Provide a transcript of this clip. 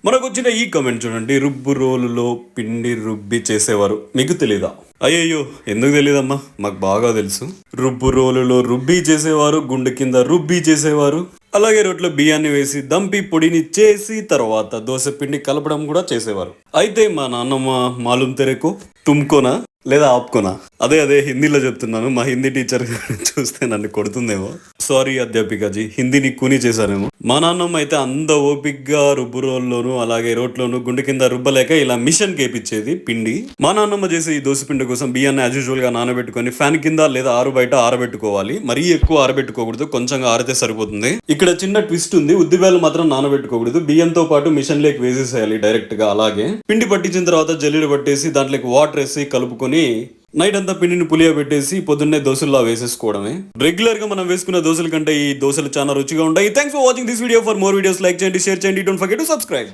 మనకు వచ్చిన ఈ కామెంట్ చూడండి, రుబ్బు రోలులో పిండి రుబ్బి చేసేవారు, మీకు తెలీదా? అయ్యయ్యో, ఎందుకు తెలీదమ్మా, మాకు బాగా తెలుసు. రుబ్బు రోలులో రుబ్బి చేసేవారు, గుండె కింద రుబ్బి చేసేవారు, అలాగే రోట్లో బియ్యాన్ని వేసి దంపి పొడిని చేసి తర్వాత దోశ పిండి కలపడం కూడా చేసేవారు. అయితే మా నాన్నమ్మ మాలూం తెరేకో తుమ్కోనా లేదా ఆపుకోనా, అదే హిందీలో చెప్తున్నాను. మా హిందీ టీచర్ చూస్తే నన్ను కొడుతుందేమో. సారీ అధ్యాపికజీ, హిందీని కూని చేశానేమో. మా నాన్నమ్మ అయితే అంత ఓపిక్గా రుబ్బు రోల్లోను అలాగే రోట్లోను గుండె కింద రుబ్బలేక ఇలా మిషన్ కేపిచ్చేది పిండి. మా నాన్నమ్మ చేసే ఈ దోశ పిండి కోసం బియ్యాన్ని యాజ్ యూజువల్ గా నానబెట్టుకొని ఫ్యాన్ కింద లేదా ఆరు బయట ఆరబెట్టుకోవాలి. మరీ ఎక్కువ ఆరబెట్టుకోకూడదు, కొంచెంగా ఆరితే సరిపోతుంది. ఇక్కడ చిన్న ట్విస్ట్ ఉంది, ఉద్దిబేలు మాత్రం నానబెట్టుకోకూడదు, బియ్యంతో పాటు మిషన్ లేకి వేసేసేయాలి డైరెక్ట్ గా. అలాగే పిండి పట్టించిన తర్వాత జల్లీలు పట్టేసి దాంట్లోకి వాటర్ వేసి కలుపుకొని నైట్ అంతా పిండిని పులియ పెట్టేసి పొద్దున్నే దోశల్లో వేసేసుకోవడమే. రెగ్యులర్ గా మనం వేసుకున్న దోశల కంటే ఈ దోశలు చాలా రుచిగా ఉంటాయి. Thanks for watching this video. For more videos like చేయండి, షేర్ చేయండి, డోంట్ ఫర్గెట్ టు సబ్స్క్రైబ్.